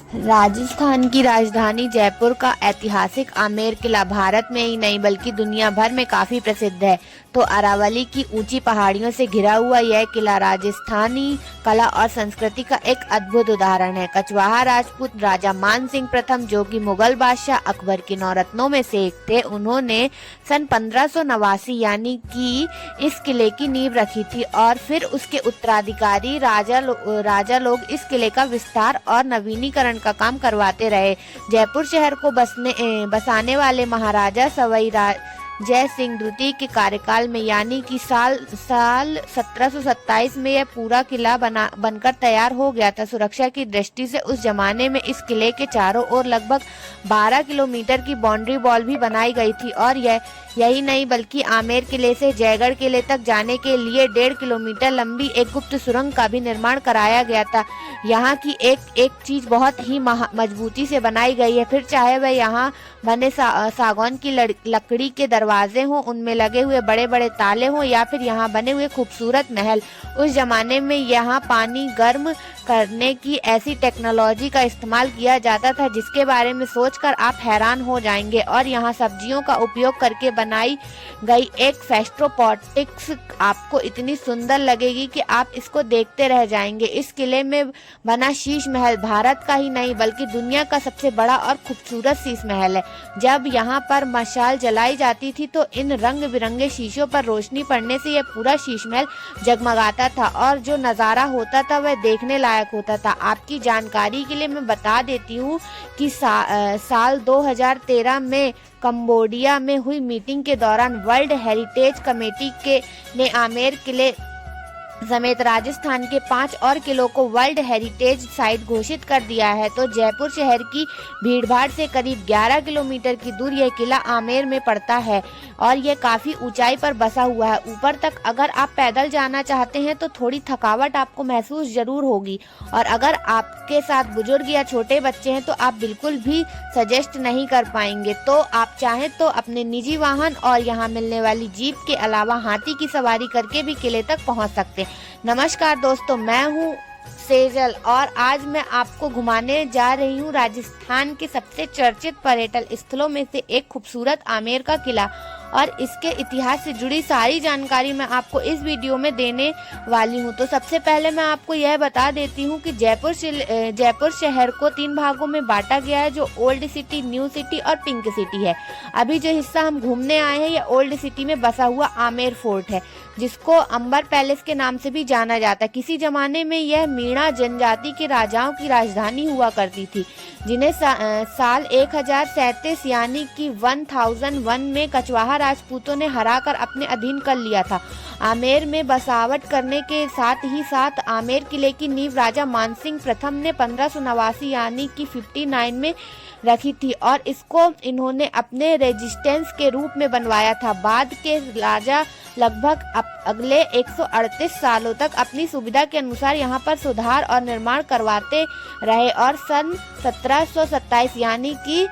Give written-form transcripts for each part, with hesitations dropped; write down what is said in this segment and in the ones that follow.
राजस्थान की राजधानी जयपुर का ऐतिहासिक आमेर किला भारत में ही नहीं बल्कि दुनिया भर में काफी प्रसिद्ध है। तो अरावली की ऊंची पहाड़ियों से घिरा हुआ यह किला राजस्थानी कला और संस्कृति का एक अद्भुत उदाहरण है। कछवाहा राजपूत राजा मान सिंह प्रथम, जो कि मुगल बादशाह अकबर के नौरत्नों में से एक थे, उन्होंने सन 1589 यानी कि इस किले की नींव रखी थी और फिर उसके उत्तराधिकारी राजा लोग इस किले का विस्तार और नवीनीकरण का काम करवाते रहे। जयपुर शहर को बसाने वाले महाराजा सवाई जय सिंह द्वितीय के कार्यकाल में यानी कि साल 1727 में यह पूरा किला बनकर तैयार हो गया था। सुरक्षा की दृष्टि से उस जमाने में इस किले के चारों ओर लगभग 12 किलोमीटर की बाउंड्री वॉल भी बनाई गई थी और यही नहीं बल्कि आमेर किले से जयगढ़ किले तक जाने के लिए 1.5 किलोमीटर लंबी एक गुप्त सुरंग का भी निर्माण कराया गया था। यहाँ की एक चीज बहुत ही मजबूती से बनाई गई है, फिर चाहे वह यहाँ बने सागौन की लकड़ी के दरवाजे हों, उनमें लगे हुए बड़े बड़े ताले हों या फिर यहाँ बने हुए खूबसूरत महल। उस जमाने में यहाँ पानी गर्म करने की ऐसी टेक्नोलॉजी का इस्तेमाल किया जाता था जिसके बारे में सोचकर आप हैरान हो जाएंगे। और यहाँ सब्जियों का उपयोग करके बनाई गई एक फेस्ट्रोपोटिक्स आपको इतनी सुंदर लगेगी कि आप इसको देखते रह जाएंगे। इस किले में बना शीश महल भारत का ही नहीं बल्कि दुनिया का सबसे बड़ा और खूबसूरत शीश महल है। जब यहाँ पर मशाल जलाई जाती थी तो इन रंग बिरंगे शीशों पर रोशनी पड़ने से यह पूरा शीश महल जगमगाता था और जो नज़ारा होता था वह देखने लायक होता था। आपकी जानकारी के लिए मैं बता देती हूँ कि साल 2013 में कंबोडिया में हुई मीटिंग के दौरान वर्ल्ड हेरिटेज कमेटी ने आमेर किले समेत राजस्थान के 5 और किलों को वर्ल्ड हेरिटेज साइट घोषित कर दिया है। तो जयपुर शहर की भीड़भाड़ से करीब 11 किलोमीटर की दूर यह किला आमेर में पड़ता है और यह काफी ऊंचाई पर बसा हुआ है। ऊपर तक अगर आप पैदल जाना चाहते हैं तो थोड़ी थकावट आपको महसूस जरूर होगी और अगर आपके साथ बुजुर्ग या छोटे बच्चे हैं तो आप बिल्कुल भी सजेस्ट नहीं कर पाएंगे। तो आप चाहें तो अपने निजी वाहन और यहाँ मिलने वाली जीप के अलावा हाथी की सवारी करके भी किले तक पहुँच सकते हैं। नमस्कार दोस्तों, मैं हूँ सेजल और आज मैं आपको घुमाने जा रही हूँ राजस्थान के सबसे चर्चित पर्यटन स्थलों में से एक खूबसूरत आमेर का किला और इसके इतिहास से जुड़ी सारी जानकारी मैं आपको इस वीडियो में देने वाली हूँ। तो सबसे पहले मैं आपको यह बता देती हूँ कि जयपुर शहर को 3 भागों में बांटा गया है, जो ओल्ड सिटी, न्यू सिटी और पिंक सिटी है। अभी जो हिस्सा हम घूमने आए हैं यह ओल्ड सिटी में बसा हुआ आमेर फोर्ट है, जिसको अंबर पैलेस के नाम से भी जाना जाता है। किसी जमाने में यह मीणा जनजाति के राजाओं की राजधानी हुआ करती थी, जिन्हें साल 1037 यानी कि 1001 में कछवाहा राजपूतों ने हराकर अपने अधीन कर लिया था। आमेर में बसावट करने के साथ ही साथ आमेर किले की नींव राजा मानसिंह प्रथम ने 1589 यानी कि 59 में रखी थी और इसको इन्होंने अपने रेजिस्टेंस के रूप में बनवाया था। बाद के राजा लगभग अगले 138 सालों तक अपनी सुविधा के अनुसार यहाँ पर सुधार और निर्माण करवाते रहे और सन 1727 यानी कि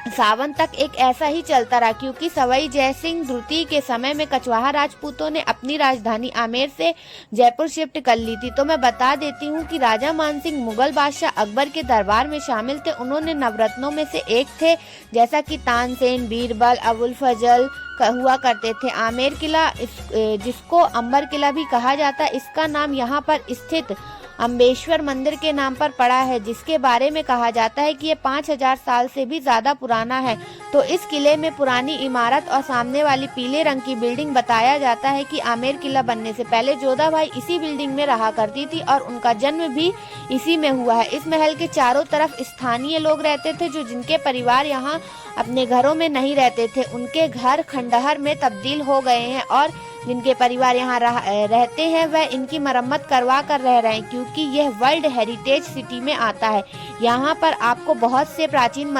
सावन तक एक ऐसा ही चलता रहा, क्योंकि सवाई जय सिंह द्वितीय के समय में कछवाहा राजपूतों ने अपनी राजधानी आमेर से जयपुर शिफ्ट कर ली थी। तो मैं बता देती हूँ कि राजा मानसिंह मुगल बादशाह अकबर के दरबार में शामिल थे। उन्होंने नवरत्नों में से एक थे, जैसा कि तानसेन, बीरबल, अबुल फजल हुआ करते थे। आमेर किला जिसको अंबर किला भी कहा जाता है, इसका नाम यहाँ पर स्थित अम्बेश्वर मंदिर के नाम पर पड़ा है, जिसके बारे में कहा जाता है कि ये 5000 साल से भी ज्यादा पुराना है। तो इस किले में पुरानी इमारत और सामने वाली पीले रंग की बिल्डिंग बताया जाता है कि आमेर किला बनने से पहले जोधा भाई इसी बिल्डिंग में रहा करती थी और उनका जन्म भी इसी में हुआ है। इस महल के चारों तरफ स्थानीय लोग रहते थे, जो जिनके परिवार यहाँ अपने घरों में नहीं रहते थे, उनके घर खंडहर में तब्दील हो गए हैं और जिनके परिवार यहाँ रहते हैं वह इनकी मरम्मत करवा कर रह रहे हैं, क्योंकि यह वर्ल्ड हेरिटेज सिटी में आता है। यहाँ पर आपको बहुत से प्राचीन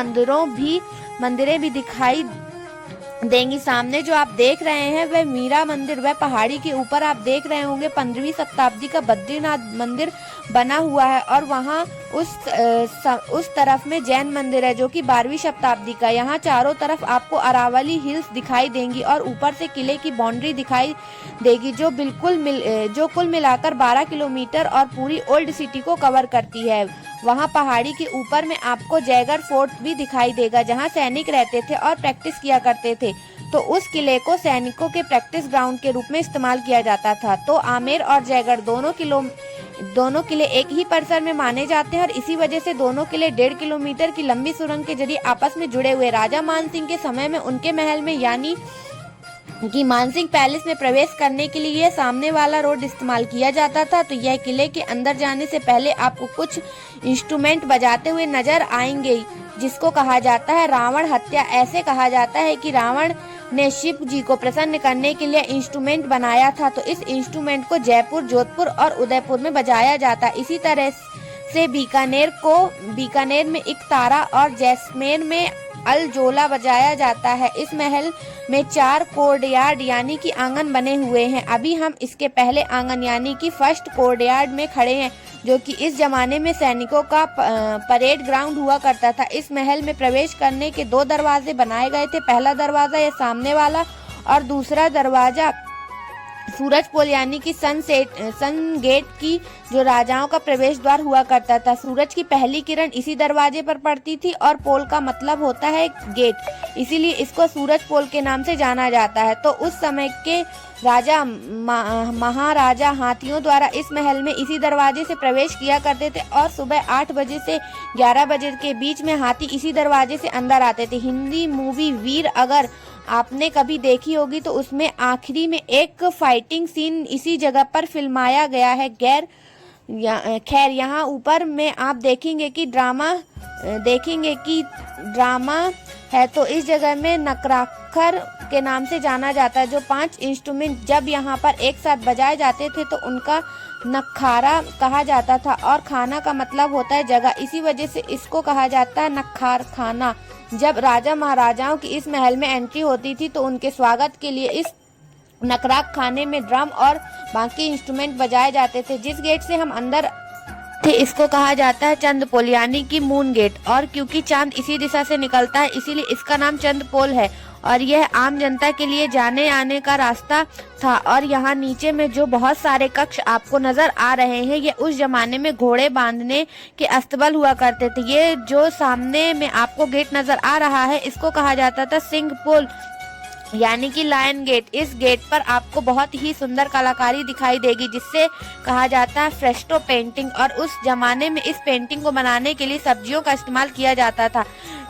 मंदिरें भी दिखाई देंगी। सामने जो आप देख रहे हैं वह मीरा मंदिर, वह पहाड़ी के ऊपर आप देख रहे होंगे 15वीं शताब्दी का बद्रीनाथ मंदिर बना हुआ है और वहाँ उस तरफ में जैन मंदिर है जो कि 12वीं शताब्दी का। यहाँ चारों तरफ आपको अरावली हिल्स दिखाई देंगी और ऊपर से किले की बाउंड्री दिखाई देगी, जो कुल मिलाकर 12 किलोमीटर और पूरी ओल्ड सिटी को कवर करती है। वहाँ पहाड़ी के ऊपर में आपको जयगढ़ फोर्ट भी दिखाई देगा, जहाँ सैनिक रहते थे और प्रैक्टिस किया करते थे। तो उस किले को सैनिकों के प्रैक्टिस ग्राउंड के रूप में इस्तेमाल किया जाता था। तो आमेर और जयगढ़ दोनों किले एक ही परिसर में माने जाते हैं और इसी वजह से दोनों किले 1.5 किलोमीटर की लंबी सुरंग के जरिए आपस में जुड़े हुए। राजा मानसिंह के समय में उनके महल में यानी कि मानसिंह पैलेस में प्रवेश करने के लिए यह सामने वाला रोड इस्तेमाल किया जाता था। तो यह किले के अंदर जाने से पहले आपको कुछ इंस्ट्रूमेंट बजाते हुए नजर आएंगे, जिसको कहा जाता है रावण हत्या। ऐसे कहा जाता है कि रावण ने शिव जी को प्रसन्न करने के लिए इंस्ट्रूमेंट बनाया था। तो इस इंस्ट्रूमेंट को जयपुर, जोधपुर और उदयपुर में बजाया जाता। इसी तरह से बीकानेर में इकतारा और जैसलमेर में अलजोला बजाया जाता है। इस महल में 4 कोर्टयार्ड यानी कि आंगन बने हुए हैं। अभी हम इसके पहले आंगन यानी कि फर्स्ट कोर्टयार्ड में खड़े हैं, जो कि इस जमाने में सैनिकों का परेड ग्राउंड हुआ करता था। इस महल में प्रवेश करने के 2 दरवाजे बनाए गए थे। पहला दरवाजा यह सामने वाला और दूसरा दरवाजा सूरज पोल यानी कि सन गेट की जो राजाओं का प्रवेश द्वार हुआ करता था। सूरज की पहली किरण इसी दरवाजे पर पड़ती थी और पोल का मतलब होता है गेट, इसीलिए इसको सूरज पोल के नाम से जाना जाता है। तो उस समय के राजा महाराजा हाथियों द्वारा इस महल में इसी दरवाजे से प्रवेश किया करते थे और सुबह 8 बजे से 11 बजे के बीच में हाथी इसी दरवाजे से अंदर आते थे। हिंदी मूवी वीर अगर आपने कभी देखी होगी तो उसमें आखिरी में एक फाइटिंग सीन इसी जगह पर फिल्माया गया है। खैर यहाँ ऊपर में आप देखेंगे कि ड्रामा है। तो इस जगह में नकराखर के नाम से जाना जाता है। जो 5 इंस्ट्रूमेंट जब यहाँ पर एक साथ बजाए जाते थे तो उनका नखारा कहा जाता था और खाना का मतलब होता है जगह, इसी वजह से इसको कहा जाता है नखार खाना। जब राजा महाराजाओं की इस महल में एंट्री होती थी तो उनके स्वागत के लिए इस नकराक खाने में ड्रम और बाकी इंस्ट्रूमेंट बजाए जाते थे। जिस गेट से हम अंदर थे इसको कहा जाता है चंद्रपोल यानी कि मून गेट, और क्योंकि चांद इसी दिशा से निकलता है इसीलिए इसका नाम चंद्रपोल है। और यह आम जनता के लिए जाने आने का रास्ता था। और यहाँ नीचे में जो बहुत सारे कक्ष आपको नजर आ रहे हैं ये उस जमाने में घोड़े बांधने के अस्तबल हुआ करते थे। ये जो सामने में आपको गेट नजर आ रहा है इसको कहा जाता था सिंह पोल यानी कि लायन गेट। इस गेट पर आपको बहुत ही सुंदर कलाकारी दिखाई देगी जिससे कहा जाता है फ्रेस्को पेंटिंग, और उस जमाने में इस पेंटिंग को बनाने के लिए सब्जियों का इस्तेमाल किया जाता था।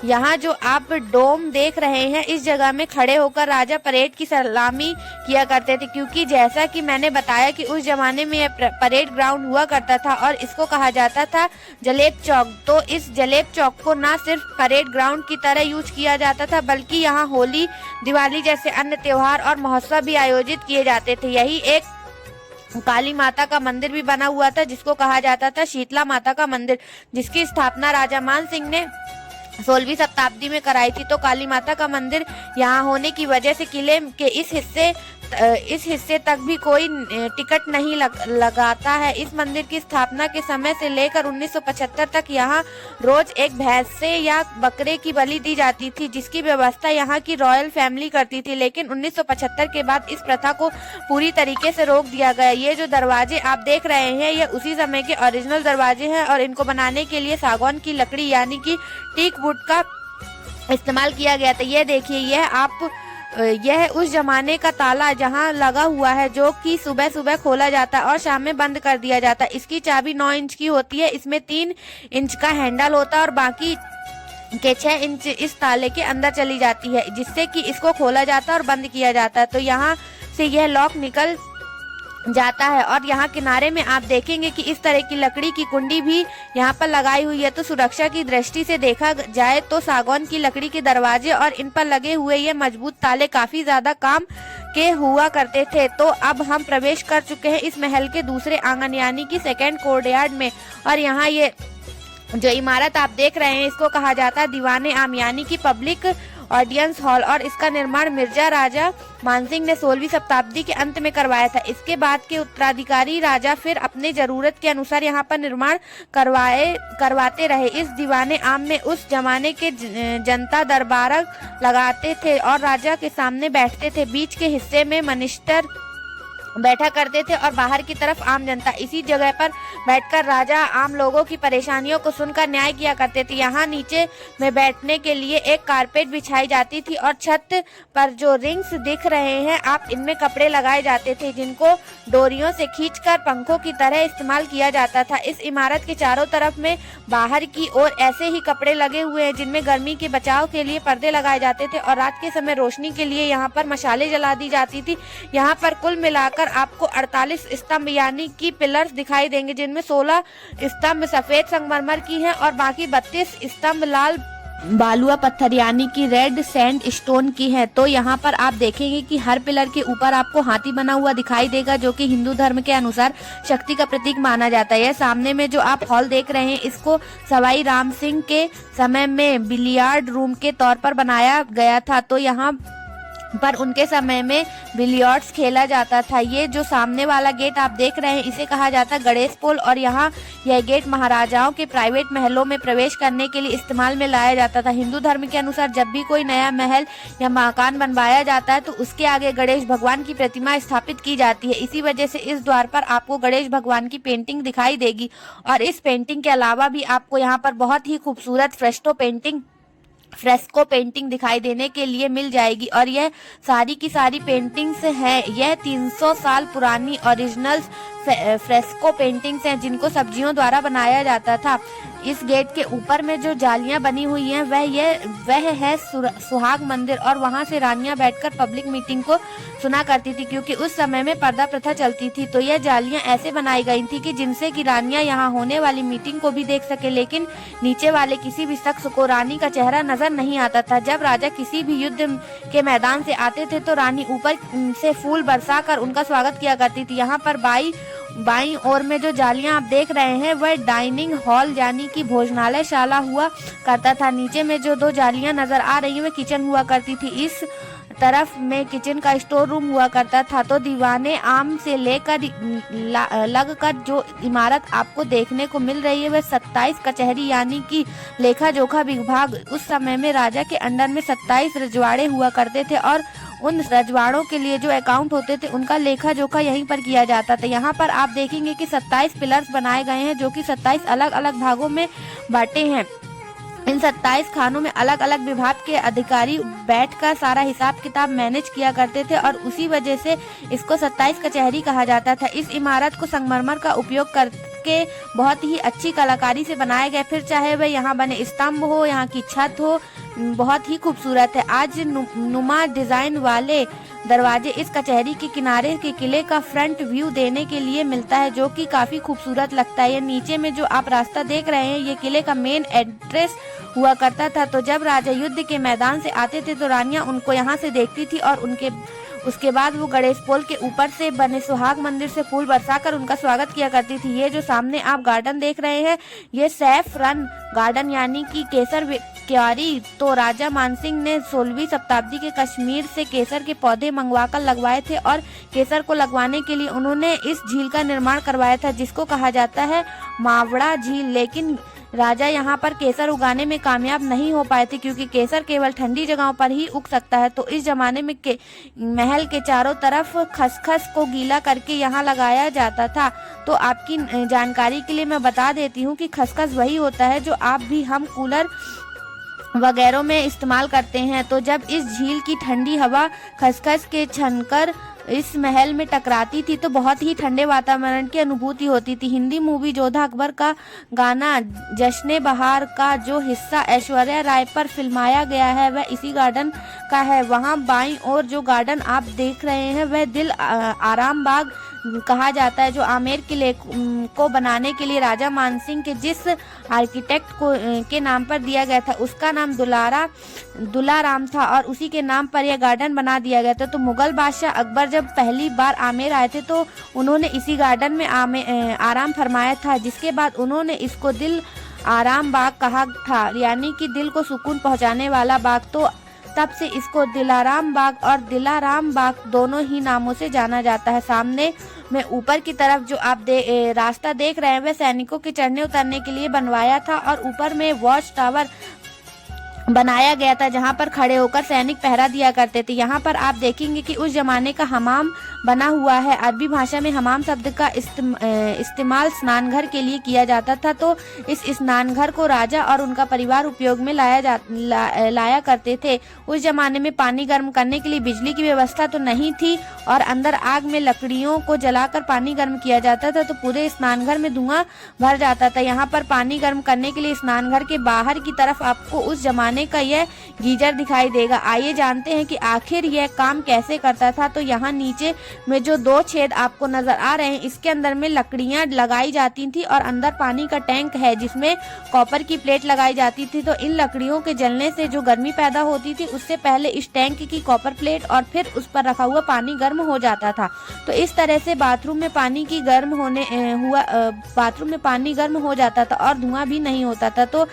यहाँ जो आप डोम देख रहे हैं इस जगह में खड़े होकर राजा परेड की सलामी किया करते थे, क्योंकि जैसा कि मैंने बताया कि उस जमाने में यह परेड ग्राउंड हुआ करता था और इसको कहा जाता था जलेब चौक। तो इस जलेब चौक को ना सिर्फ परेड ग्राउंड की तरह यूज किया जाता था बल्कि यहाँ होली, दिवाली जैसे अन्य त्योहार और महोत्सव भी आयोजित किए जाते थे। यही एक काली माता का मंदिर भी बना हुआ था जिसको कहा जाता था शीतला माता का मंदिर, जिसकी स्थापना राजा मान सिंह ने 16वीं शताब्दी में कराई थी। तो काली माता का मंदिर यहाँ होने की वजह से किले के इस हिस्से तक भी कोई टिकट नहीं लगाता है। इस मंदिर की स्थापना के समय से लेकर 1975 तक यहाँ रोज एक भैंस से या बकरे की बलि दी जाती थी, जिसकी व्यवस्था यहाँ की रॉयल फैमिली करती थी। लेकिन 1975 के बाद इस प्रथा को पूरी तरीके से रोक दिया गया। ये जो दरवाजे आप देख रहे हैं ये उसी समय के ओरिजिनल दरवाजे हैं और इनको बनाने के लिए सागौन की लकड़ी यानी कि टीक वुड का इस्तेमाल किया गया था। ये देखिए यह उस जमाने का ताला जहां लगा हुआ है जो कि सुबह सुबह खोला जाता है और शाम में बंद कर दिया जाता है। इसकी चाबी 9 इंच की होती है, इसमें 3 इंच का हैंडल होता है और बाकी के 6 इंच इस ताले के अंदर चली जाती है, जिससे कि इसको खोला जाता है और बंद किया जाता है। तो यहाँ से यह लॉक निकल जाता है। और यहाँ किनारे में आप देखेंगे कि इस तरह की लकड़ी की कुंडी भी यहाँ पर लगाई हुई है। तो सुरक्षा की दृष्टि से देखा जाए तो सागौन की लकड़ी के दरवाजे और इन पर लगे हुए ये मजबूत ताले काफी ज्यादा काम के हुआ करते थे। तो अब हम प्रवेश कर चुके हैं इस महल के दूसरे आंगन यानी कि सेकेंड कोर्टयार्ड में, और यहाँ ये जो इमारत आप देख रहे हैं इसको कहा जाता है दीवाने आम यानी कि पब्लिक ऑडियंस हॉल, और इसका निर्माण मिर्जा राजा मानसिंह ने 16वीं शताब्दी के अंत में करवाया था। इसके बाद के उत्तराधिकारी राजा फिर अपने जरूरत के अनुसार यहाँ पर निर्माण करवाते रहे। इस दीवाने आम में उस जमाने के जनता दरबार लगाते थे और राजा के सामने बैठते थे। बीच के हिस्से में बैठा करते थे और बाहर की तरफ आम जनता इसी जगह पर बैठकर राजा आम लोगों की परेशानियों को सुनकर न्याय किया करते थे। यहाँ नीचे में बैठने के लिए एक कारपेट बिछाई जाती थी और छत पर जो रिंग्स दिख रहे हैं आप इनमें कपड़े लगाए जाते थे जिनको डोरियों से खींचकर पंखों की तरह इस्तेमाल किया जाता था। इस इमारत के चारों तरफ में बाहर की ओर ऐसे ही कपड़े लगे हुए हैं जिनमें गर्मी के बचाव के लिए पर्दे लगाए जाते थे और रात के समय रोशनी के लिए यहाँ पर मशालें जला दी जाती थी। यहाँ पर कुल मिलाकर आपको 48 स्तंभ यानी कि पिलर्स दिखाई देंगे जिनमें 16 स्तंभ सफेद संगमरमर की हैं और बाकी 32 स्तंभ लाल बालुआ पत्थर यानी कि रेड सैंड स्टोन की है। तो यहाँ पर आप देखेंगे कि हर पिलर के ऊपर आपको हाथी बना हुआ दिखाई देगा जो कि हिंदू धर्म के अनुसार शक्ति का प्रतीक माना जाता है। सामने में जो आप हॉल देख रहे हैं इसको सवाई राम सिंह के समय में बिलियार्ड रूम के तौर पर बनाया गया था। तो यहाँ पर उनके समय में बिलियर्ड्स खेला जाता था। ये जो सामने वाला गेट आप देख रहे हैं इसे कहा जाता है गणेश पोल और यहाँ यह गेट महाराजाओं के प्राइवेट महलों में प्रवेश करने के लिए इस्तेमाल में लाया जाता था। हिंदू धर्म के अनुसार जब भी कोई नया महल या मकान बनवाया जाता है तो उसके आगे गणेश भगवान की प्रतिमा स्थापित की जाती है। इसी वजह से इस द्वार पर आपको गणेश भगवान की पेंटिंग दिखाई देगी और इस पेंटिंग के अलावा भी आपको यहाँ पर बहुत ही खूबसूरत फ्रेस्को पेंटिंग दिखाई देने के लिए मिल जाएगी और यह सारी की सारी पेंटिंग्स है। यह 300 साल पुरानी ओरिजिनल फ्रेस्को पेंटिंग्स हैं जिनको सब्जियों द्वारा बनाया जाता था। इस गेट के ऊपर में जो जालियां बनी हुई हैं वह है सुहाग मंदिर और वहां से रानियां बैठकर पब्लिक मीटिंग को सुना करती थी क्योंकि उस समय में पर्दा प्रथा चलती थी। तो यह जालियां ऐसे बनाई गई थी कि जिनसे कि रानियां यहां होने वाली मीटिंग को भी देख सके, लेकिन नीचे वाले किसी भी शख्स को रानी का चेहरा नजर नहीं आता था। जब राजा किसी भी युद्ध के मैदान से आते थे तो रानी ऊपर से फूल बरसा कर उनका स्वागत किया करती थी। यहाँ पर बाई ओर में जो जालियां आप देख रहे हैं वह डाइनिंग हॉल यानी कि भोजनालयशाला हुआ करता था। नीचे में जो 2 जालियां नजर आ रही हैं वह किचन हुआ करती थी। इस तरफ में किचन का स्टोर रूम हुआ करता था। तो दीवाने आम से लेकर लगकर जो इमारत आपको देखने को मिल रही है वह 27 कचहरी यानी कि लेखा जोखा विभाग। उस समय में राजा के अंडर में 27 रजवाड़े हुआ करते थे और उन रजवाड़ों के लिए जो अकाउंट होते थे उनका लेखा जोखा यहीं पर किया जाता था। यहाँ पर आप देखेंगे कि 27 पिलर्स बनाए गए हैं जो कि 27 अलग अलग भागों में बांटे हैं। इन 27 खानों में अलग अलग विभाग के अधिकारी बैठकर सारा हिसाब किताब मैनेज किया करते थे और उसी वजह से इसको 27 कचहरी कहा जाता था। इस इमारत को संगमरमर का उपयोग करके बहुत ही अच्छी कलाकारी से बनाया गया, फिर चाहे वह यहाँ बने स्तंभ हो, यहाँ की छत हो, बहुत ही खूबसूरत है। आज नुमा डिजाइन वाले दरवाजे इस कचहरी के किनारे के किले का फ्रंट व्यू देने के लिए मिलता है जो कि काफी खूबसूरत लगता है। ये नीचे में जो आप रास्ता देख रहे हैं ये किले का मेन एंट्रेंस हुआ करता था। तो जब राजा युद्ध के मैदान से आते थे तो रानियां उनको यहाँ से देखती थी और उसके बाद वो गणेश पोल के ऊपर से बने सुहाग मंदिर से फूल बरसाकर उनका स्वागत किया करती थी। ये जो सामने आप गार्डन देख रहे हैं ये सैफ रन गार्डन यानी कि केसर क्यारी। तो राजा मानसिंह ने 16वीं शताब्दी के कश्मीर से केसर के पौधे मंगवाकर लगवाए थे और केसर को लगवाने के लिए उन्होंने इस झील का निर्माण करवाया था जिसको कहा जाता है मावड़ा झील। लेकिन राजा यहाँ पर केसर उगाने में कामयाब नहीं हो पाए थे क्योंकि केसर केवल ठंडी जगहों पर ही उग सकता है। तो इस जमाने में महल के चारों तरफ खसखस को गीला करके यहाँ लगाया जाता था। तो आपकी जानकारी के लिए मैं बता देती हूँ कि खसखस वही होता है जो आप भी हम कूलर वगैरह में इस्तेमाल करते हैं। तो जब इस झील की ठंडी हवा खसखस के छनकर इस महल में टकराती थी तो बहुत ही ठंडे वातावरण की अनुभूति होती थी। हिंदी मूवी जोधा अकबर का गाना जश्ने बहार का जो हिस्सा ऐश्वर्या राय पर फिल्माया गया है वह इसी गार्डन का है। वहाँ बाईं ओर जो गार्डन आप देख रहे हैं वह दिल आराम बाग कहा जाता है जो आमेर किले को बनाने के लिए राजा मानसिंह के जिस आर्किटेक्ट के नाम पर दिया गया था उसका नाम दुलाराम था और उसी के नाम पर यह गार्डन बना दिया गया था। तो मुगल बादशाह अकबर जब पहली बार आमेर आए थे तो उन्होंने इसी गार्डन में आराम फरमाया था, जिसके बाद उन्होंने इसको दिल आराम बाग कहा था यानी कि दिल को सुकून पहुंचाने वाला बाग। तो तब से इसको दिलाराम बाग और दिलाराम बाग दोनों ही नामों से जाना जाता है। सामने में ऊपर की तरफ जो आप रास्ता देख रहे हैं वह सैनिकों के चढ़ने उतरने के लिए बनवाया था और ऊपर में वॉच टावर बनाया गया था, जहां पर खड़े होकर सैनिक पहरा दिया करते थे। यहाँ पर आप देखेंगे कि उस जमाने का हमाम बना हुआ है। अरबी भाषा में हमाम शब्द का इस्तेमाल स्नानघर के लिए किया जाता था। तो इस स्नानघर को राजा और उनका परिवार उपयोग में लाया करते थे। उस जमाने में पानी गर्म करने के लिए बिजली की व्यवस्था तो नहीं थी और अंदर आग में लकड़ियों को जलाकर पानी गर्म किया जाता था, तो पूरे स्नानघर में धुआं भर जाता था। यहाँ पर पानी गर्म करने के लिए स्नानघर के बाहर की तरफ आपको उस जमाने का यह गीजर दिखाई देगा। आइए जानते हैं कि आखिर यह काम कैसे करता था। तो यहाँ नीचे में जो 2 छेद आपको नजर आ रहे हैं, इसके अंदर में लकड़ियां लगाई जाती थी और अंदर पानी का टैंक है जिसमें कॉपर की प्लेट लगाई जाती थी। तो इन लकड़ियों के जलने से जो गर्मी पैदा होती थी, उससे पहले इस टैंक की कॉपर प्लेट और फिर उस पर रखा हुआ पानी गर्म हो जाता था। तो इस तरह से बाथरूम में पानी गर्म हो जाता था और धुआं भी नहीं होता था। तो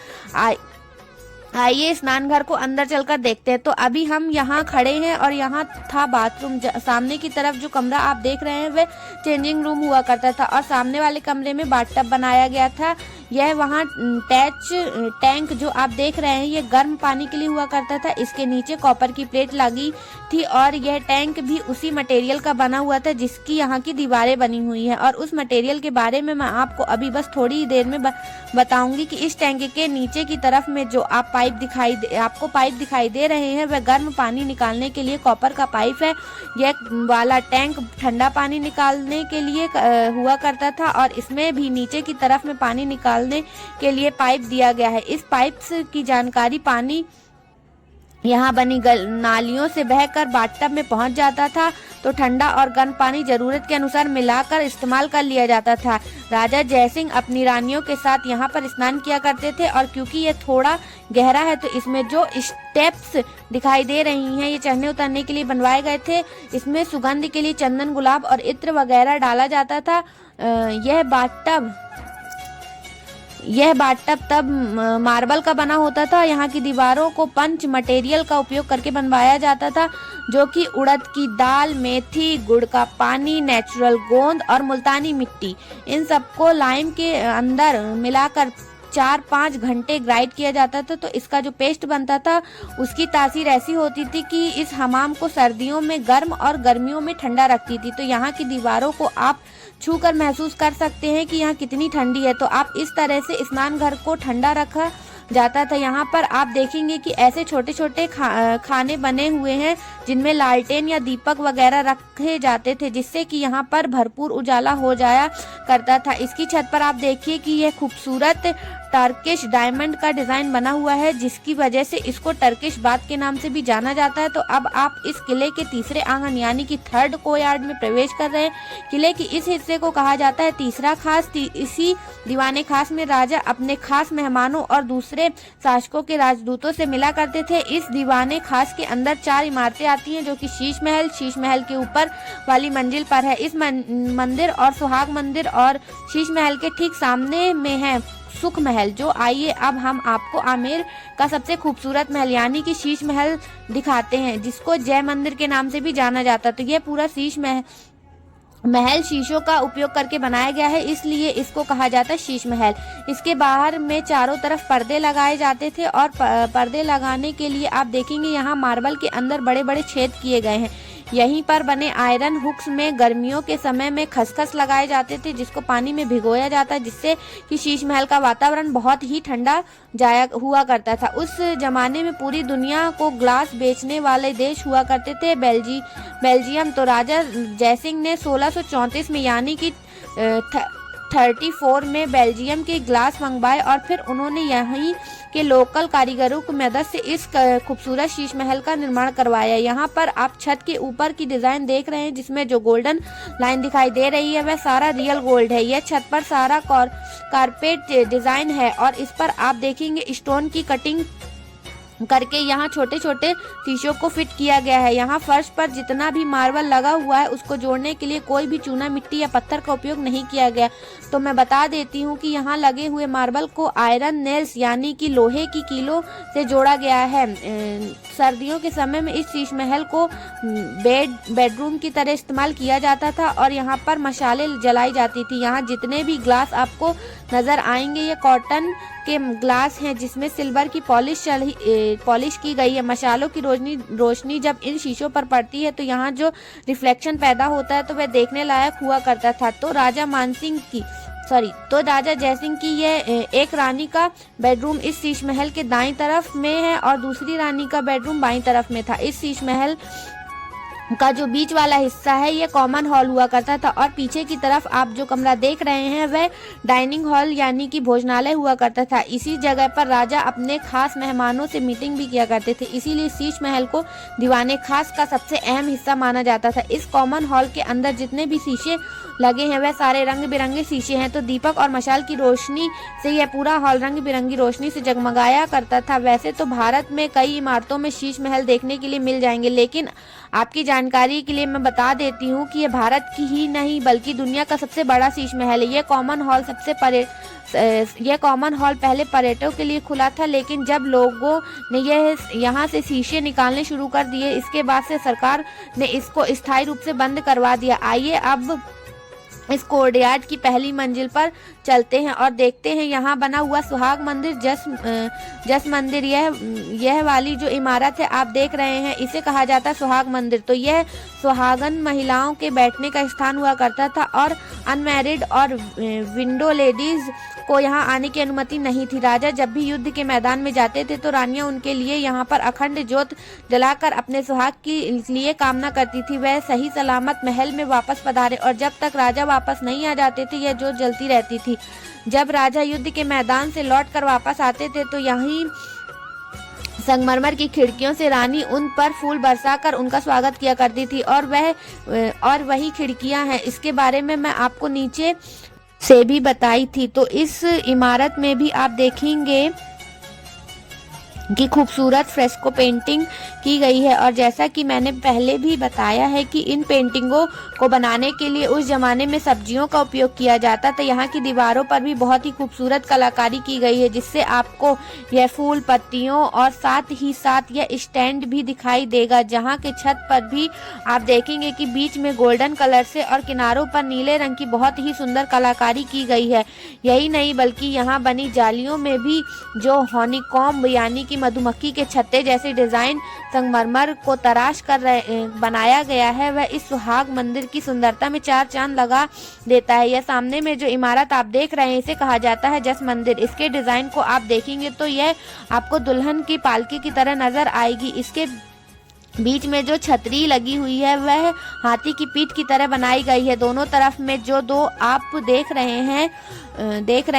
आइए स्नानघर को अंदर चलकर देखते हैं। तो अभी हम यहाँ खड़े हैं और यहाँ था बाथरूम। सामने की तरफ जो कमरा आप देख रहे हैं वह चेंजिंग रूम हुआ करता था और सामने वाले कमरे में बाथटब बनाया गया था। यह वहाँ टैंक जो आप देख रहे हैं, ये गर्म पानी के लिए हुआ करता था। इसके नीचे कॉपर की प्लेट लगी थी और यह टैंक भी उसी मटेरियल का बना हुआ था जिसकी यहाँ की दीवारें बनी हुई हैं। और उस मटेरियल के बारे में मैं आपको अभी बस थोड़ी ही देर में बताऊंगी कि इस टैंक के नीचे की तरफ में जो आपको पाइप दिखाई दे रहे हैं, वह गर्म पानी निकालने के लिए कॉपर का पाइप है। यह वाला टैंक ठंडा पानी निकालने के लिए हुआ करता था और इसमें भी नीचे की तरफ में पानी निकालने के लिए पाइप दिया गया है। इस पाइप की जानकारी पानी यहाँ बनी नालियों से बहकर बाथटब में पहुंच जाता था। तो ठंडा और गर्म पानी जरूरत के अनुसार मिलाकर इस्तेमाल कर लिया जाता था। राजा जयसिंह अपनी रानियों के साथ यहाँ पर स्नान किया करते थे और क्योंकि ये थोड़ा गहरा है तो इसमें जो स्टेप्स दिखाई दे रही हैं, ये चढ़ने उतरने के लिए बनवाए गए थे। इसमें सुगंध के लिए चंदन, गुलाब और इत्र वगैरह डाला जाता था। यह बाथटब तब मार्बल का बना होता था। यहाँ की दीवारों को पंच मटेरियल का उपयोग करके बनवाया जाता था, जो कि उड़द की दाल, मेथी, गुड़ का पानी, नेचुरल गोंद और मुल्तानी मिट्टी, इन सबको लाइम के अंदर मिलाकर 4-5 घंटे ग्राइंड किया जाता था। तो इसका जो पेस्ट बनता था, उसकी तासीर ऐसी होती थी कि इस हमाम को सर्दियों में गर्म और गर्मियों में ठंडा रखती थी। तो यहाँ की दीवारों को आप छूकर महसूस कर सकते हैं कि यहाँ कितनी ठंडी है। तो आप इस तरह से स्नान घर को ठंडा रखा जाता था। यहाँ पर आप देखेंगे कि ऐसे छोटे छोटे खाने बने हुए हैं जिनमें लालटेन या दीपक वगैरह रखे जाते थे, जिससे कि यहाँ पर भरपूर उजाला हो जाया करता था। इसकी छत पर आप देखिए कि यह खूबसूरत टर्किश डायमंड का डिजाइन बना हुआ है, जिसकी वजह से इसको टर्किश बाथ के नाम से भी जाना जाता है। तो अब आप इस किले के तीसरे आंगन यानी कि थर्ड कोयार्ड में प्रवेश कर रहे हैं। किले की इस हिस्से को कहा जाता है तीसरा खास। इसी दीवाने खास में राजा अपने खास मेहमानों और दूसरे शासकों के राजदूतों से मिला करते थे। इस दीवाने खास के अंदर 4 इमारतें आती हैं, जो कि शीश महल के ऊपर वाली मंजिल पर है। इस मंदिर और सुहाग मंदिर और शीश महल के ठीक सामने में है सुख महल। जो आइए अब हम आपको आमेर का सबसे खूबसूरत महल यानी कि शीश महल दिखाते हैं, जिसको जय मंदिर के नाम से भी जाना जाता। तो यह पूरा शीश महल शीशों का उपयोग करके बनाया गया है, इसलिए इसको कहा जाता है शीश महल। इसके बाहर में चारों तरफ पर्दे लगाए जाते थे और पर्दे लगाने के लिए आप देखेंगे यहाँ मार्बल के अंदर बड़े बड़े छेद किए गए हैं। यहीं पर बने आयरन हुक्स में गर्मियों के समय में खसखस लगाए जाते थे, जिसको पानी में भिगोया जाता है, जिससे कि शीश महल का वातावरण बहुत ही ठंडा जाया हुआ करता था। उस जमाने में पूरी दुनिया को ग्लास बेचने वाले देश हुआ करते थे बेल्जियम। तो राजा जयसिंह ने 1634 में यानी कि 34 में बेल्जियम के ग्लास मंगवाए और फिर उन्होंने यहीं के लोकल कारीगरों की मदद से इस खूबसूरत शीश महल का निर्माण करवाया। यहाँ पर आप छत के ऊपर की डिजाइन देख रहे हैं, जिसमें जो गोल्डन लाइन दिखाई दे रही है वह सारा रियल गोल्ड है। यह छत पर सारा कारपेट डिजाइन है और इस पर आप देखेंगे स्टोन की कटिंग करके यहाँ छोटे छोटे शीशों को फिट किया गया है। यहाँ फर्श पर जितना भी मार्बल लगा हुआ है उसको जोड़ने के लिए कोई भी चूना, मिट्टी या पत्थर का उपयोग नहीं किया गया। तो मैं बता देती हूँ कि यहाँ लगे हुए मार्बल को आयरन नेल्स यानी कि लोहे की कीलों से जोड़ा गया है। सर्दियों के समय में इस शीश महल को बेडरूम की तरह इस्तेमाल किया जाता था और यहाँ पर मशाले जलाई जाती थी। यहाँ जितने भी ग्लास आपको नजर आएंगे ये कॉटन के ग्लास हैं, जिसमें सिल्वर की पॉलिश पॉलिश की गई है। मशालों की रोशनी जब इन शीशों पर पड़ती है तो यहाँ जो रिफ्लेक्शन पैदा होता है तो वह देखने लायक हुआ करता था। तो राजा जयसिंह की यह एक रानी का बेडरूम इस शीश महल के दाईं तरफ में है और दूसरी रानी का बेडरूम बाईं तरफ में था। इस शीश महल का जो बीच वाला हिस्सा है ये कॉमन हॉल हुआ करता था और पीछे की तरफ आप जो कमरा देख रहे हैं वह डाइनिंग हॉल यानी कि भोजनालय हुआ करता था। इसी जगह पर राजा अपने खास मेहमानों से मीटिंग भी किया करते थे, इसीलिए शीश महल को दीवाने खास का सबसे अहम हिस्सा माना जाता था। इस कॉमन हॉल के अंदर जितने भी शीशे लगे हैं वह सारे रंग बिरंगे शीशे हैं। तो दीपक और मशाल की रोशनी से यह पूरा हॉल रंग बिरंगी रोशनी से जगमगाया करता था। वैसे तो भारत में कई इमारतों में शीश महल देखने के लिए मिल जाएंगे, लेकिन आपकी जानकारी के लिए मैं बता देती हूँ कि ये भारत की ही नहीं बल्कि दुनिया का सबसे बड़ा शीश महल है। यह कॉमन हॉल पहले पर्यटकों के लिए खुला था, लेकिन जब लोगों ने यहाँ से शीशे निकालने शुरू कर दिए इसके बाद से सरकार ने इसको स्थायी रूप से बंद करवा दिया। आइए अब इस कोर्टयार्ड की पहली मंजिल पर चलते हैं और देखते हैं यहाँ बना हुआ सुहाग मंदिर जस मंदिर। यह वाली जो इमारत है आप देख रहे हैं इसे कहा जाता है सुहाग मंदिर। तो यह सुहागन महिलाओं के बैठने का स्थान हुआ करता था और अनमैरिड और विंडो लेडीज को यहाँ आने की अनुमति नहीं थी। राजा जब भी युद्ध के मैदान में जाते थे तो रानियां उनके लिए यहाँ पर अखंड ज्योत जलाकर अपने सुहाग के लिए कामना करती थी वह सही सलामत महल में वापस पधारे, और जब तक राजा वापस नहीं आ जाते थे यह ज्योत जलती रहती थी। जब राजा युद्ध के मैदान से लौटकर वापस आते थे तो यहीं संगमरमर की खिड़कियों से रानी उन पर फूल बरसाकर उनका स्वागत किया करती थी और वही खिड़कियां हैं, इसके बारे में मैं आपको नीचे से भी बताई थी। तो इस इमारत में भी आप देखेंगे कि खूबसूरत फ्रेस्को पेंटिंग की गई है, और जैसा कि मैंने पहले भी बताया है कि इन पेंटिंगों को बनाने के लिए उस जमाने में सब्जियों का उपयोग किया जाता था। यहाँ की दीवारों पर भी बहुत ही खूबसूरत कलाकारी की गई है जिससे आपको यह फूल पत्तियों और साथ ही साथ यह स्टैंड भी दिखाई देगा। जहाँ के छत पर भी आप देखेंगे कि बीच में गोल्डन कलर से और किनारों पर नीले रंग की बहुत ही सुंदर कलाकारी की गई है। यही नहीं बल्कि यहाँ बनी जालियों में भी जो हनीकॉम्ब यानी कि मधुमक्खी के छत्ते जैसे डिजाइन संगमरमर को तराश कर बनाया गया है वह इस सुहाग मंदिर की सुंदरता में चार चांद लगा देता है। यह सामने में जो इमारत आप देख रहे हैं इसे कहा जाता है जस मंदिर। इसके डिजाइन को आप देखेंगे तो यह आपको दुल्हन की पालकी की तरह नजर आएगी। इसके बीच में जो छतरी लगी हुई है वह हाथी की पीठ की तरह बनाई गई है। दोनों तरफ में जो दो आप देख रहे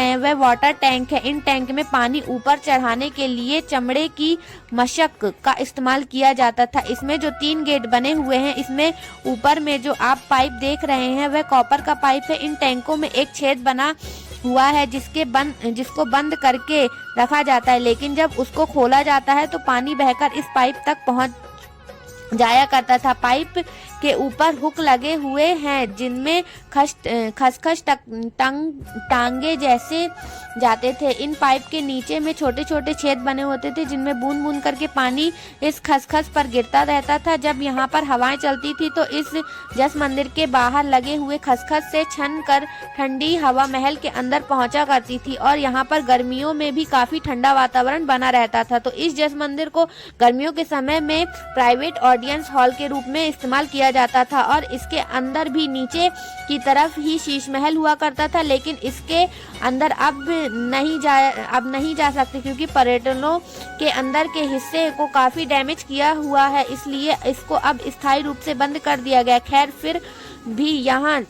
हैं वह वाटर टैंक है। इन टैंक में पानी ऊपर चढ़ाने के लिए चमड़े की मशक का इस्तेमाल किया जाता था। इसमें जो 3 गेट बने हुए हैं इसमें ऊपर में जो आप पाइप देख रहे हैं वह कॉपर का पाइप है। इन टैंकों में एक छेद बना हुआ है जिसको बंद करके रखा जाता है, लेकिन जब उसको खोला जाता है तो पानी बहकर इस पाइप तक पहुंच जाया करता था। पाइप के ऊपर हुक लगे हुए हैं जिनमें खसखस टांगे जैसे जाते थे। इन पाइप के नीचे में छोटे छोटे छेद बने होते थे जिनमें बूंद बूंद करके पानी इस खसखस पर गिरता रहता था। जब यहाँ पर हवाएं चलती थी तो इस जस मंदिर के बाहर लगे हुए खसखस से छन कर ठंडी हवा महल के अंदर पहुंचा करती थी और यहाँ पर गर्मियों में भी काफी ठंडा वातावरण बना रहता था। तो इस जस मंदिर को गर्मियों के समय में प्राइवेट ऑडियंस हॉल के रूप में इस्तेमाल किया जाता था और इसके अंदर भी नीचे की तरफ ही शीश महल हुआ करता था, लेकिन इसके अंदर अब नहीं जा सकते क्योंकि पर्यटकों के अंदर के हिस्से को काफी डैमेज किया हुआ है, इसलिए इसको अब स्थायी रूप से बंद कर दिया गया। खैर फिर भी यहाँ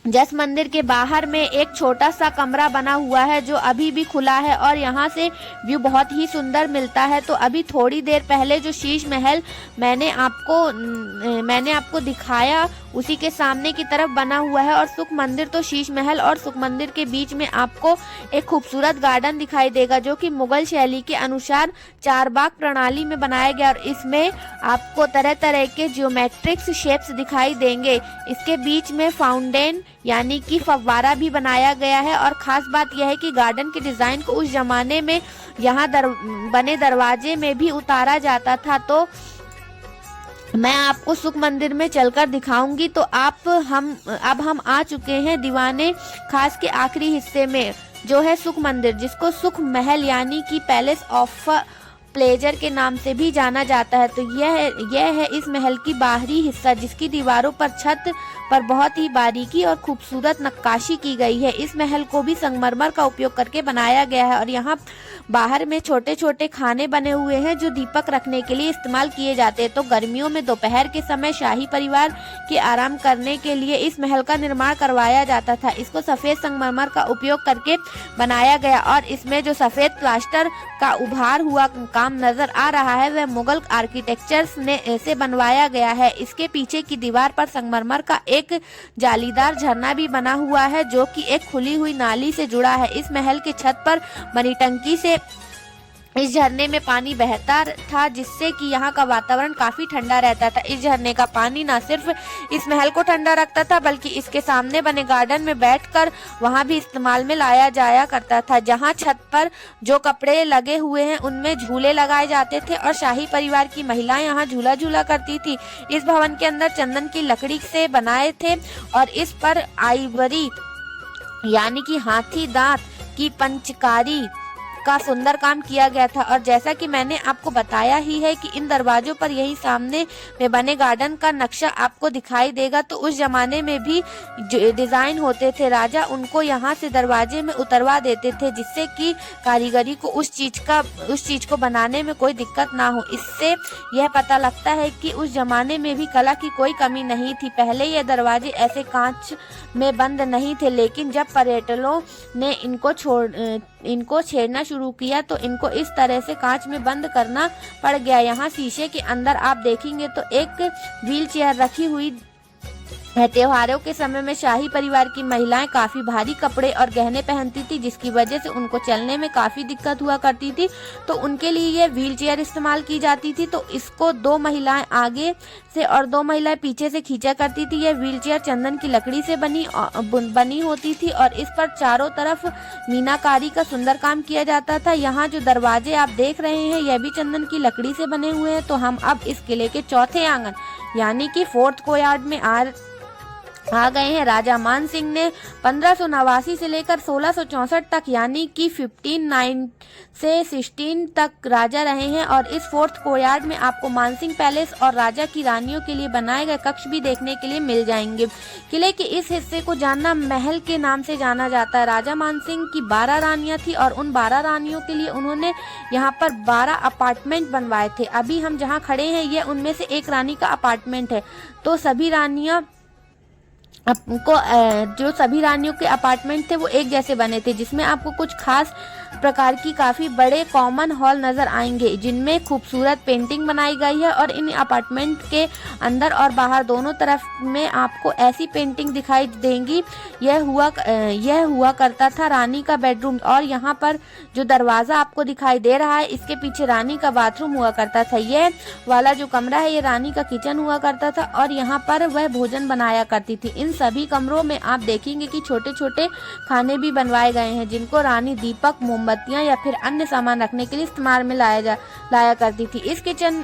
जस मंदिर के बाहर में एक छोटा सा कमरा बना हुआ है जो अभी भी खुला है और यहाँ से व्यू बहुत ही सुंदर मिलता है। तो अभी थोड़ी देर पहले जो शीश महल मैंने आपको दिखाया उसी के सामने की तरफ बना हुआ है और सुख मंदिर तो शीश महल और सुख मंदिर के बीच में आपको एक खूबसूरत गार्डन दिखाई देगा जो कि मुगल शैली के अनुसार 4 बाग प्रणाली में बनाया गया और इसमें आपको तरह तरह के ज्योमेट्रिक्स शेप्स दिखाई देंगे। इसके बीच में फाउंटेन यानी कि फव्वारा भी बनाया गया है और खास बात यह है कि गार्डन के डिजाइन को उस जमाने में यहाँ बने दरवाजे में भी उतारा जाता था। तो मैं आपको सुख मंदिर में चलकर दिखाऊंगी। तो अब हम आ चुके हैं दीवाने खास के आखिरी हिस्से में जो है सुख मंदिर, जिसको सुख महल यानी कि पैलेस ऑफ प्लेजर के नाम से भी जाना जाता है। तो यह है इस महल की बाहरी हिस्सा, जिसकी दीवारों पर छत पर बहुत ही बारीकी और खूबसूरत नक्काशी की गई है। इस महल को भी संगमरमर का उपयोग करके बनाया गया है और यहाँ बाहर में छोटे छोटे खाने बने हुए हैं जो दीपक रखने के लिए इस्तेमाल किए जाते हैं। तो गर्मियों में दोपहर के समय शाही परिवार के आराम करने के लिए इस महल का निर्माण करवाया जाता था। इसको सफेद संगमरमर का उपयोग करके बनाया गया और इसमें जो सफेद प्लास्टर का उभार हुआ काम नजर आ रहा है वह मुगल आर्किटेक्चर्स ने ऐसे बनवाया गया है। इसके पीछे की दीवार पर संगमरमर का एक जालीदार झरना भी बना हुआ है जो कि एक खुली हुई नाली से जुड़ा है। इस महल के छत पर बनी टंकी से इस झरने में पानी बहता था, जिससे कि यहाँ का वातावरण काफी ठंडा रहता था। इस झरने का पानी न सिर्फ इस महल को ठंडा रखता था बल्कि इसके सामने बने गार्डन में बैठकर वहाँ भी इस्तेमाल में लाया जाया करता था। जहाँ छत पर जो कपड़े लगे हुए हैं उनमें झूले लगाए जाते थे और शाही परिवार की महिलाएं यहाँ झूला झूला करती थी। इस भवन के अंदर चंदन की लकड़ी से बनाए थे और इस पर आइवरी यानी कि हाथी दांत की पंचकारी का सुंदर काम किया गया था। और जैसा कि मैंने आपको बताया ही है कि इन दरवाजों पर यही सामने में बने गार्डन का नक्शा आपको दिखाई देगा। तो उस जमाने में भी डिजाइन होते थे, राजा उनको यहाँ से दरवाजे में उतरवा देते थे जिससे कि कारीगरी को उस चीज को बनाने में कोई दिक्कत ना हो। इससे यह पता लगता है कि उस जमाने में भी कला की कोई कमी नहीं थी। पहले ये दरवाजे ऐसे कांच में बंद नहीं थे, लेकिन जब पर्यटकों ने इनको छेड़ना शुरू किया तो इनको इस तरह से कांच में बंद करना पड़ गया। यहाँ शीशे के अंदर आप देखेंगे तो एक व्हील चेयर रखी हुई है। त्योहारों के समय में शाही परिवार की महिलाएं काफी भारी कपड़े और गहने पहनती थी, जिसकी वजह से उनको चलने में काफी दिक्कत हुआ करती थी। तो उनके लिए ये व्हील चेयर इस्तेमाल की जाती थी। तो इसको 2 महिलाएं आगे से और 2 महिलाएं पीछे से खींचा करती थी। यह व्हील चेयर चंदन की लकड़ी से बनी होती थी और इस पर चारों तरफ मीनाकारी का सुंदर काम किया जाता था। यहाँ जो दरवाजे आप देख रहे हैं यह भी चंदन की लकड़ी से बने हुए हैं। तो हम अब इस किले के चौथे आंगन यानी कि 4th कोर्यार्ड में आ गए हैं। राजा मान सिंह ने 1589 से लेकर 1664 तक यानी कि 1509 से 16 तक राजा रहे हैं और इस 4th कोर्यार्ड में आपको मानसिंह पैलेस और राजा की रानियों के लिए बनाए गए कक्ष भी देखने के लिए मिल जाएंगे। किले के इस हिस्से को जानना महल के नाम से जाना जाता है। राजा मानसिंह की 12 रानियां थी और उन 12 रानियों के लिए उन्होंने यहाँ पर 12 अपार्टमेंट बनवाए थे। अभी हम जहाँ खड़े हैं ये उनमें से एक रानी का अपार्टमेंट है। तो सभी रानियों के अपार्टमेंट थे वो एक जैसे बने थे, जिसमें आपको कुछ खास प्रकार की काफी बड़े कॉमन हॉल नजर आएंगे जिनमें खूबसूरत पेंटिंग बनाई गई है। और इन अपार्टमेंट के अंदर और बाहर दोनों तरफ में आपको ऐसी पेंटिंग दिखाई देंगी। यह हुआ करता था रानी का बेडरूम। और यहाँ पर जो दरवाजा आपको दिखाई दे रहा है इसके पीछे रानी का बाथरूम हुआ करता था। यह वाला जो कमरा है ये रानी का किचन हुआ करता था और यहाँ पर वह भोजन बनाया करती थी। इन सभी कमरों में आप देखेंगे कि छोटे छोटे खाने भी बनवाए गए हैं जिनको रानी दीपक, मोमबत्तियां या फिर अन्य सामान रखने के लिए इस्तेमाल में लाया करती थी। इस किचन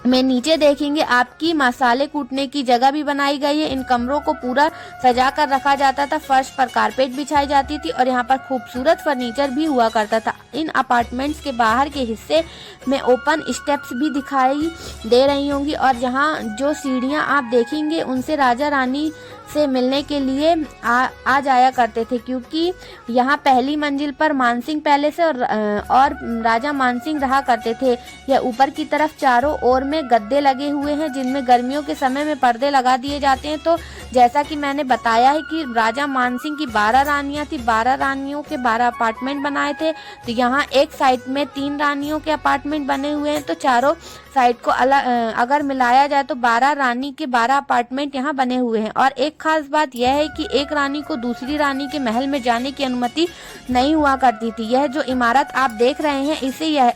में नीचे देखेंगे आपकी मसाले कूटने की जगह भी बनाई गई है। इन कमरों को पूरा सजा कर रखा जाता था, फर्श पर कारपेट बिछाई जाती थी और यहाँ पर खूबसूरत फर्नीचर भी हुआ करता था। इन अपार्टमेंट्स के बाहर के हिस्से में ओपन स्टेप्स भी दिखाई दे रही होंगी और यहाँ जो सीढ़ियाँ आप देखेंगे उनसे राजा रानी से मिलने के लिए आ जाया करते थे, क्योंकि यहाँ पहली मंजिल पर मानसिंह पैलेस और राजा मानसिंह रहा करते थे। यह ऊपर की तरफ चारों ओर में गद्दे लगे हुए हैं जिनमें गर्मियों के समय में पर्दे लगा दिए जाते हैं। तो जैसा कि मैंने बताया है कि राजा मानसिंह की 12 रानियां थी, 12 रानियों के 12 अपार्टमेंट बनाए थे। तो यहाँ एक साइड में 3 रानियों के अपार्टमेंट बने हुए हैं, तो चारों साइड को अगर मिलाया जाए तो 12 रानी के 12 अपार्टमेंट यहाँ बने हुए हैं। और एक खास बात यह है कि एक रानी को दूसरी रानी के महल में जाने की अनुमति नहीं हुआ करती थी। यह जो इमारत आप देख रहे हैं इसे यह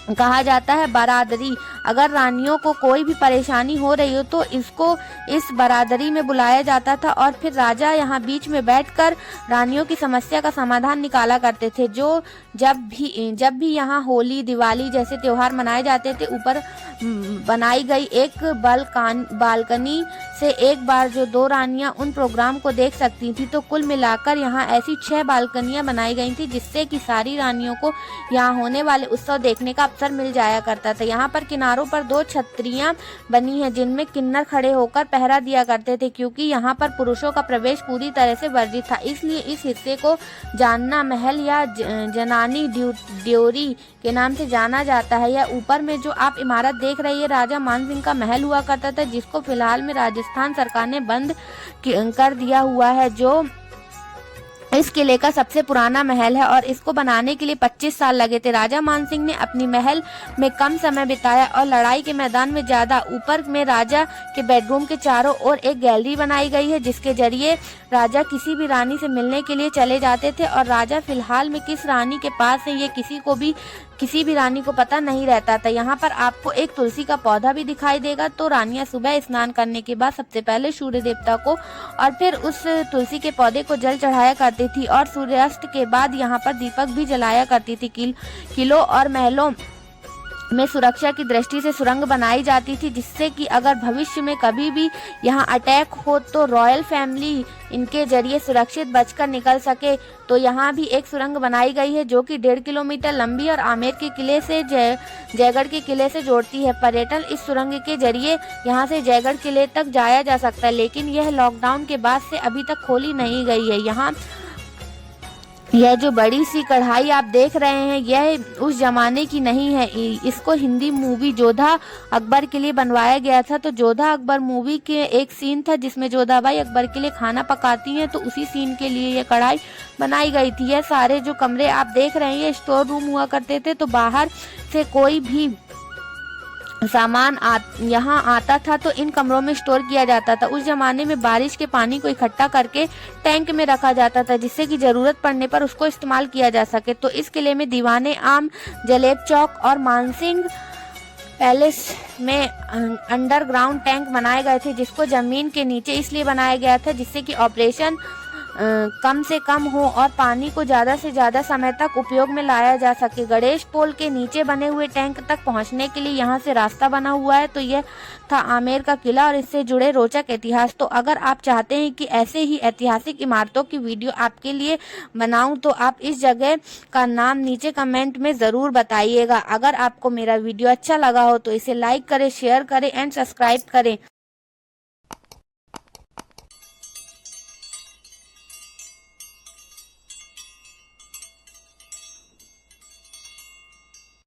कहा जाता है बारादरी। अगर रानियों को कोई भी परेशानी हो रही हो तो इसको इस बरादरी में बुलाया जाता था और फिर राजा यहाँ बीच में बैठकर रानियों की समस्या का समाधान निकाला करते थे। जो जब भी यहाँ होली दिवाली जैसे त्योहार मनाए जाते थे, ऊपर बनाई गई एक बालकनी से एक बार जो 2 रानियां उन प्रोग्राम को देख सकती थी। तो कुल मिलाकर यहाँ ऐसी 6 बालकनियां बनाई गई थी जिससे कि सारी रानियों को यहाँ होने वाले उत्सव देखने का अवसर मिल जाया करता था। यहाँ पर किनारों पर 2 छतरियां बनी हैं जिनमें किन्नर खड़े होकर पहरा दिया करते थे, क्योंकि यहाँ पर पुरुषों का प्रवेश पूरी तरह से वर्जित था। इसलिए इस हिस्से को जानना महल या जनानी ड्योरी के नाम से जाना जाता है। यह ऊपर में जो आप इमारत देख रही है राजा मानसिंह का महल हुआ करता था, जिसको फिलहाल में राजस्थान सरकार ने बंद कर दिया हुआ है, जो इस किले का सबसे पुराना महल है और इसको बनाने के लिए 25 साल लगे थे। राजा मानसिंह ने अपनी महल में कम समय बिताया और लड़ाई के मैदान में ज्यादा। ऊपर में राजा के बेडरूम के चारों ओर एक गैलरी बनाई गई है जिसके जरिए राजा किसी भी रानी से मिलने के लिए चले जाते थे और राजा फिलहाल में किस रानी के पास है ये किसी भी रानी को पता नहीं रहता था। यहाँ पर आपको एक तुलसी का पौधा भी दिखाई देगा। तो रानियां सुबह स्नान करने के बाद सबसे पहले सूर्य देवता को और फिर उस तुलसी के पौधे को जल चढ़ाया करती थी और सूर्यास्त के बाद यहाँ पर दीपक भी जलाया करती थी। किलों और महलों में सुरक्षा की दृष्टि से सुरंग बनाई जाती थी, जिससे कि अगर भविष्य में कभी भी यहाँ अटैक हो तो रॉयल फैमिली इनके जरिए सुरक्षित बचकर निकल सके। तो यहाँ भी एक सुरंग बनाई गई है जो कि 1.5 किलोमीटर लंबी और आमेर के किले से जयगढ़ के किले से जोड़ती है। पर्यटन इस सुरंग के जरिए यहाँ से जयगढ़ किले तक जाया जा सकता है, लेकिन यह लॉकडाउन के बाद से अभी तक खोली नहीं गई है। यहाँ यह जो बड़ी सी कढ़ाई आप देख रहे हैं यह उस जमाने की नहीं है। इसको हिंदी मूवी जोधा अकबर के लिए बनवाया गया था। तो जोधा अकबर मूवी के एक सीन था जिसमें जोधाबाई अकबर के लिए खाना पकाती हैं, तो उसी सीन के लिए यह कढ़ाई बनाई गई थी। यह सारे जो कमरे आप देख रहे हैं ये स्टोर रूम हुआ करते थे। तो बाहर से कोई भी सामान यहाँ आता था तो इन कमरों में स्टोर किया जाता था। उस जमाने में बारिश के पानी को इकट्ठा करके टैंक में रखा जाता था, जिससे कि जरूरत पड़ने पर उसको इस्तेमाल किया जा सके। तो इस किले में दीवाने आम, जलेब चौक और मानसिंह पैलेस में अंडरग्राउंड टैंक बनाए गए थे, जिसको जमीन के नीचे इसलिए बनाया गया था जिससे कि ऑपरेशन कम से कम हो और पानी को ज़्यादा से ज़्यादा समय तक उपयोग में लाया जा सके। गणेश पोल के नीचे बने हुए टैंक तक पहुंचने के लिए यहाँ से रास्ता बना हुआ है। तो यह था आमेर का किला और इससे जुड़े रोचक इतिहास। तो अगर आप चाहते हैं कि ऐसे ही ऐतिहासिक इमारतों की वीडियो आपके लिए बनाऊं तो आप इस जगह का नाम नीचे कमेंट में ज़रूर बताइएगा। अगर आपको मेरा वीडियो अच्छा लगा हो तो इसे लाइक करें, शेयर करें एंड सब्सक्राइब करें।